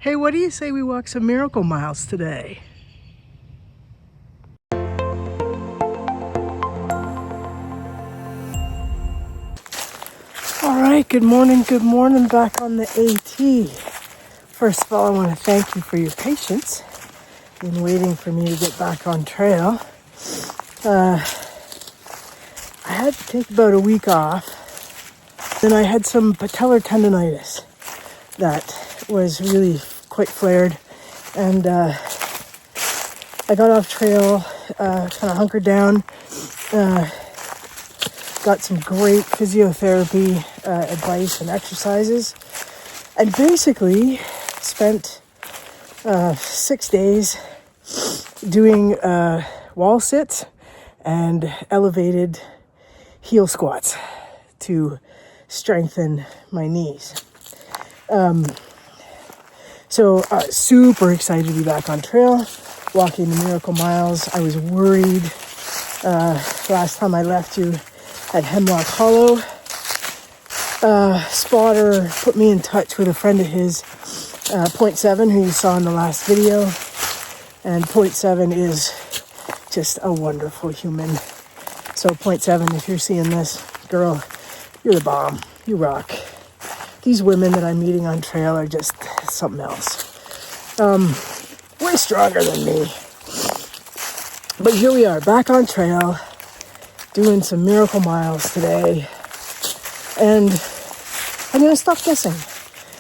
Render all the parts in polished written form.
Hey, what do you say we walk some miracle miles today? All right, good morning, back on the AT. First of all, I want to thank you for your patience in waiting for me to get back on trail. I had to take about a week off. Then I had some patellar tendonitis that was really quite flared, and I got off trail, kind of hunkered down, got some great physiotherapy advice and exercises, and basically spent 6 days doing wall sits and elevated heel squats to strengthen my knees. So super excited to be back on trail, walking the miracle miles. I was worried last time I left you at Hemlock Hollow. Spotter put me in touch with a friend of his, Point 7, who you saw in the last video. And Point 7 is just a wonderful human. So Point 7, if you're seeing this, girl, you're the bomb. You rock. These women that I'm meeting on trail are just something else. Way stronger than me. But here we are, back on trail, doing some miracle miles today. And I'm going to stop guessing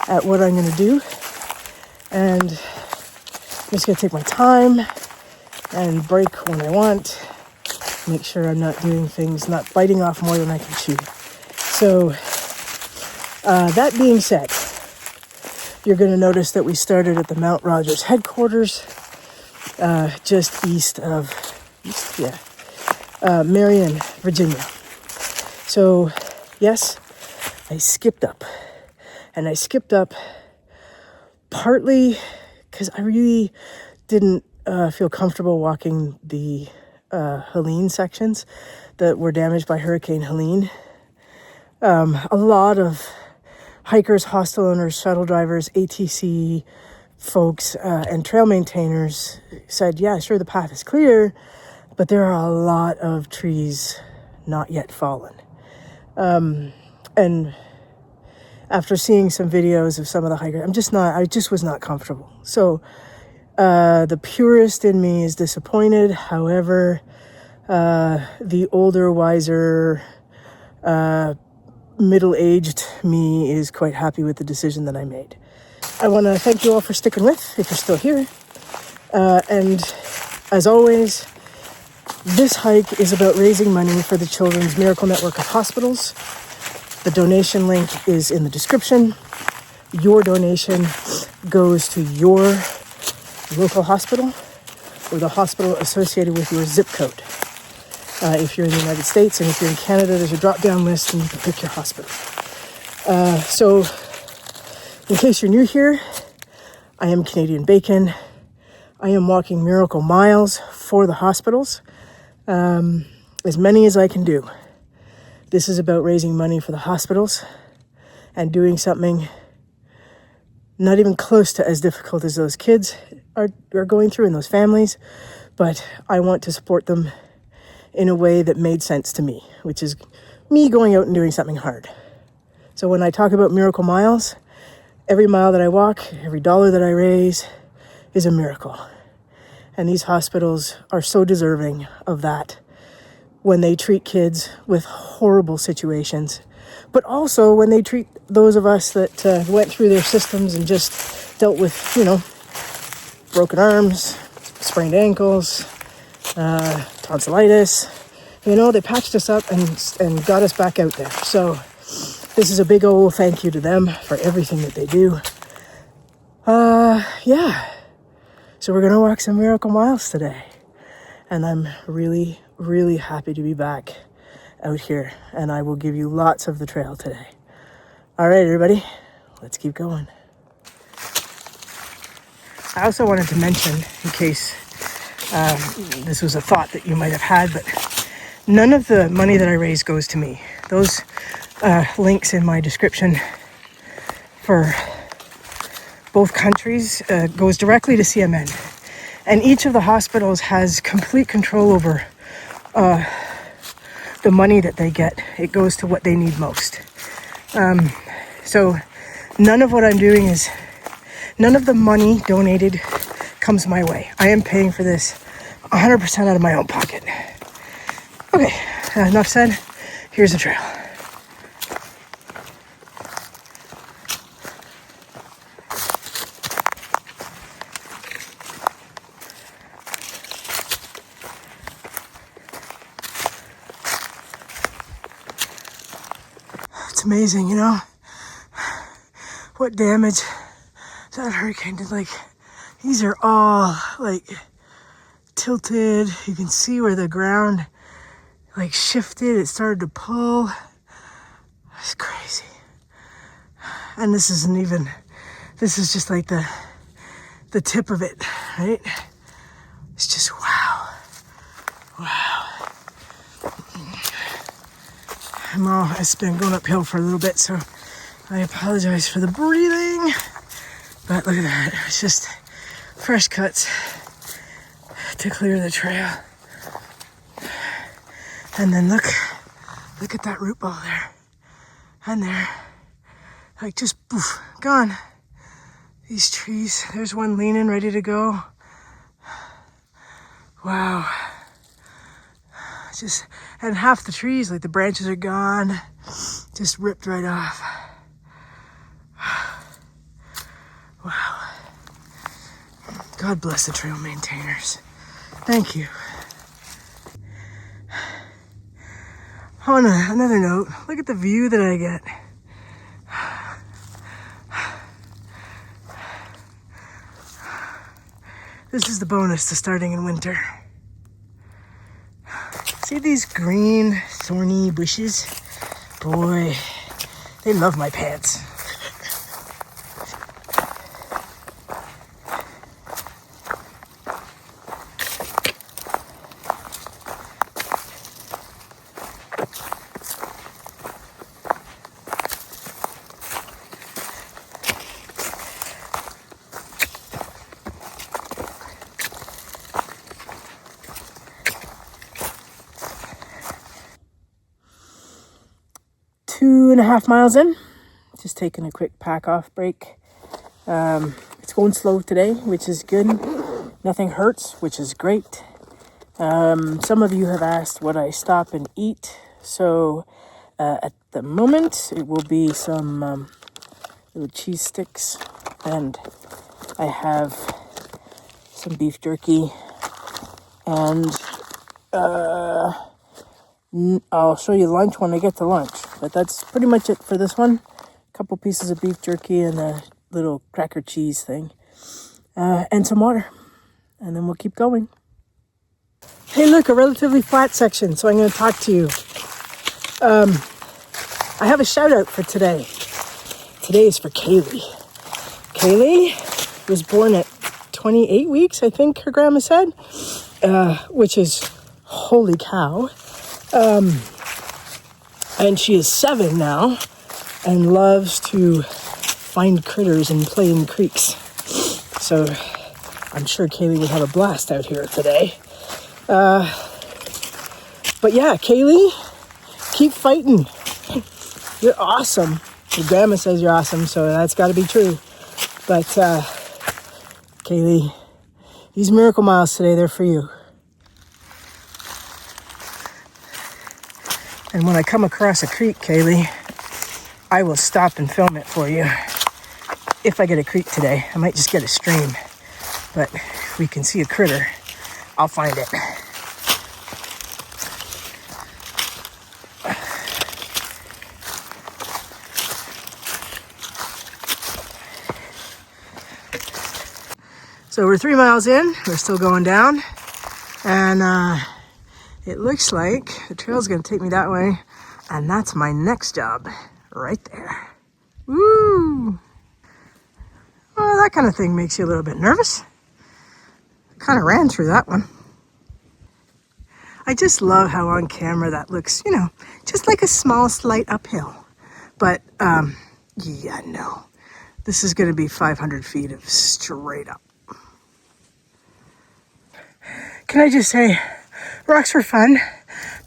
at what I'm going to do. And I'm just going to take my time and break when I want. Make sure I'm not doing things, not biting off more than I can chew. So, that being said, you're going to notice that we started at the Mount Rogers headquarters, just east of Marion, Virginia. So, yes, I skipped up. And I skipped up partly because I really didn't feel comfortable walking the Helene sections that were damaged by Hurricane Helene. A lot of hikers, hostel owners, shuttle drivers, ATC folks, and trail maintainers said, yeah, sure, the path is clear, but there are a lot of trees not yet fallen. And after seeing some videos of some of the hikers, I just was not comfortable. So the purist in me is disappointed. However, the older, wiser, middle-aged me is quite happy with the decision that I made. I want to thank you all for sticking with, if you're still here. And as always, this hike is about raising money for the Children's Miracle Network of Hospitals. The donation link is in the description. Your donation goes to your local hospital or the hospital associated with your zip code. If you're in the United States, and if you're in Canada, there's a drop-down list and you can pick your hospital. So, in case you're new here, I am Canadian Bacon. I am walking miracle miles for the hospitals, as many as I can do. This is about raising money for the hospitals and doing something not even close to as difficult as those kids are going through and those families, but I want to support them in a way that made sense to me, which is me going out and doing something hard. So when I talk about miracle miles, every mile that I walk, every dollar that I raise is a miracle. And these hospitals are so deserving of that when they treat kids with horrible situations, but also when they treat those of us that went through their systems and just dealt with, broken arms, sprained ankles, tonsillitis. They patched us up and got us back out there. So this is a big old thank you to them for everything that they do. So we're going to walk some miracle miles today. And I'm really, really happy to be back out here. And I will give you lots of the trail today. All right, everybody, let's keep going. I also wanted to mention, in case this was a thought that you might have had, but none of the money that I raise goes to me. Those links in my description for both countries goes directly to CMN. And each of the hospitals has complete control over the money that they get. It goes to what they need most. So none of what I'm doing is, none of the money donated comes my way. I am paying for this 100% out of my own pocket. Okay, enough said. Here's the trail. It's amazing, you know, what damage that hurricane did. Like, these are all like tilted. You can see where the ground like shifted. It started to pull. It's crazy. And this isn't even, this is just like the tip of it, right? It's just wow. It's been going uphill for a little bit, so I apologize for the breathing. But look at that. It's just fresh cuts to clear the trail. And then look at that root ball there. And there. Like just poof, gone. These trees. There's one leaning, ready to go. Wow. Just, and half the trees, like the branches are gone. Just ripped right off. Wow. God bless the trail maintainers. Thank you. On another note, look at the view that I get. This is the bonus to starting in winter. See these green, thorny bushes? Boy, they love my pants. Two and a half miles in, just taking a quick pack off break. It's going slow today, which is good. Nothing hurts, which is great. Some of you have asked what I stop and eat. So at the moment, it will be some little cheese sticks, and I have some beef jerky, and I'll show you lunch when I get to lunch. But that's pretty much it for this one. A couple pieces of beef jerky and a little cracker cheese thing. And some water. And then we'll keep going. Hey, look, a relatively flat section, so I'm going to talk to you. I have a shout out for today. Today is for Kaylee. Kaylee was born at 28 weeks, I think her grandma said, which is holy cow. And she is 7 now and loves to find critters and play in creeks. So I'm sure Kaylee would have a blast out here today. But yeah, Kaylee, keep fighting. You're awesome. Your grandma says you're awesome, so that's got to be true. But Kaylee, these miracle miles today, they're for you. And when I come across a creek, Kaylee, I will stop and film it for you. If I get a creek today, I might just get a stream. But if we can see a critter, I'll find it. So we're 3 miles in, we're still going down. And it looks like the trail's gonna take me that way, and that's my next job right there. Woo! Well, that kind of thing makes you a little bit nervous. I kind of ran through that one. I just love how on camera that looks, you know, just like a small slight uphill. But yeah, no. This is going to be 500 feet of straight up. Can I just say, rocks were fun,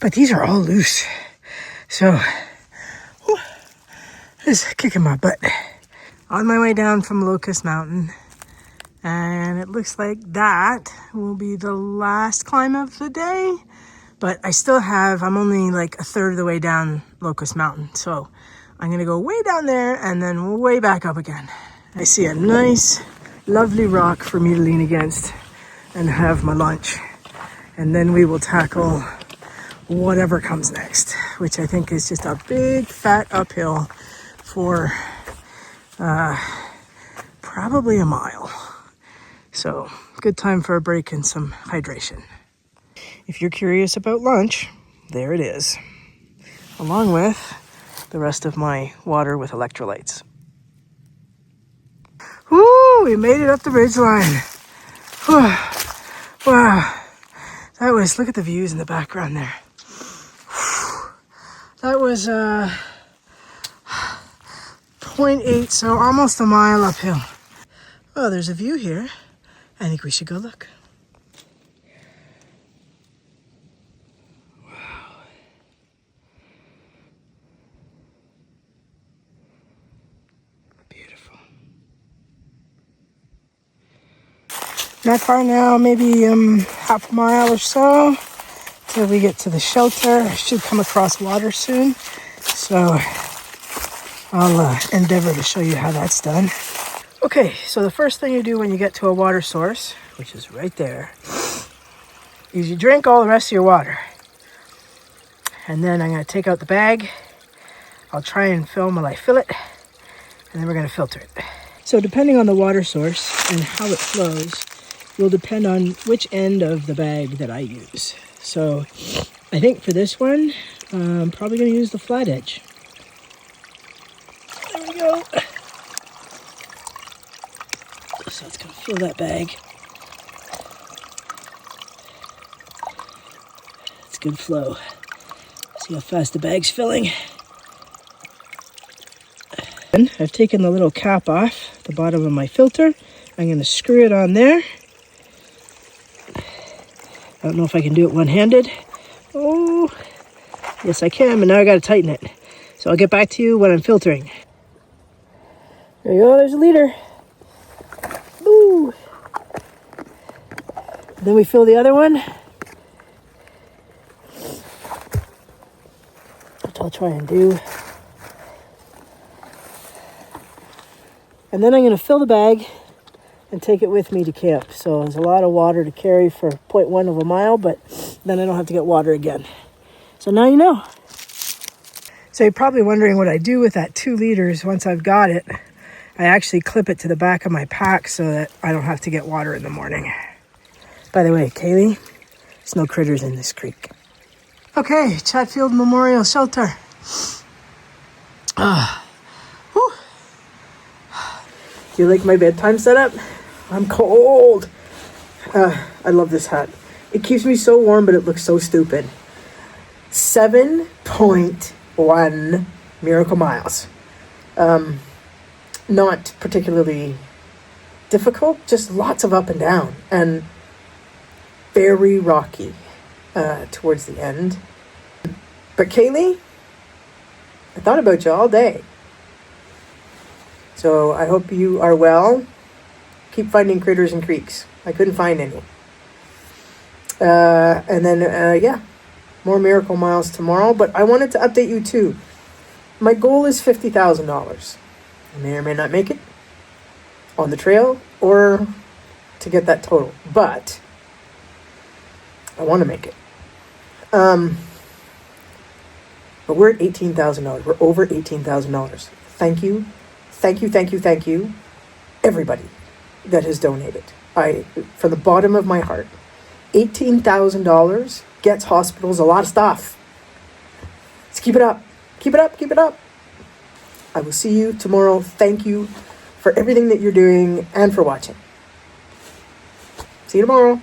but these are all loose. So, whew, this is kicking my butt. On my way down from Locust Mountain, and it looks like that will be the last climb of the day. But I'm only like a third of the way down Locust Mountain. So I'm gonna go way down there and then way back up again. I see a nice, lovely rock for me to lean against and have my lunch. And then we will tackle whatever comes next, which I think is just a big fat uphill for probably a mile. So good time for a break and some hydration. If you're curious about lunch, there it is, along with the rest of my water with electrolytes. Woo, we made it up the ridgeline. Wow, look at the views in the background there. That was 0.8, so almost a mile uphill. Oh, there's a view here. I think we should go look. Not far now, maybe half a mile or so till we get to the shelter. I should come across water soon, so I'll endeavor to show you how that's done. Okay, so the first thing you do when you get to a water source, which is right there, is you drink all the rest of your water. And then I'm going to take out the bag. I'll try and film while I fill it, and then we're going to filter it. So depending on the water source and how it flows, will depend on which end of the bag that I use. So I think for this one, I'm probably going to use the flat edge. There we go. So it's going to fill that bag. It's good flow. See how fast the bag's filling. And I've taken the little cap off the bottom of my filter. I'm going to screw it on there. I don't know if I can do it one-handed. Oh, yes I can, but now I got to tighten it. So I'll get back to you when I'm filtering. There you go, there's a liter. Ooh. Then we fill the other one. Which I'll try and do. And then I'm going to fill the bag and take it with me to camp. So there's a lot of water to carry for 0.1 of a mile, but then I don't have to get water again. So now you know. So you're probably wondering what I do with that 2 liters once I've got it. I actually clip it to the back of my pack so that I don't have to get water in the morning. By the way, Kaylee, there's no critters in this creek. Okay, Chatfield Memorial Shelter. Whew. Do you like my bedtime setup? I'm cold. I love this hat. It keeps me so warm, but it looks so stupid. 7.1 miracle miles. Not particularly difficult, just lots of up and down, and very rocky towards the end. But Kaylee, I thought about you all day. So I hope you are well. Keep finding critters in creeks. I couldn't find any. And then, more miracle miles tomorrow. But I wanted to update you too. My goal is $50,000. I may or may not make it on the trail or to get that total. But I want to make it. But we're at $18,000. We're over $18,000. Thank you. Thank you, everybody that has donated. From the bottom of my heart, $18,000 gets hospitals a lot of stuff. Let's keep it up. Keep it up. Keep it up. I will see you tomorrow. Thank you for everything that you're doing and for watching. See you tomorrow.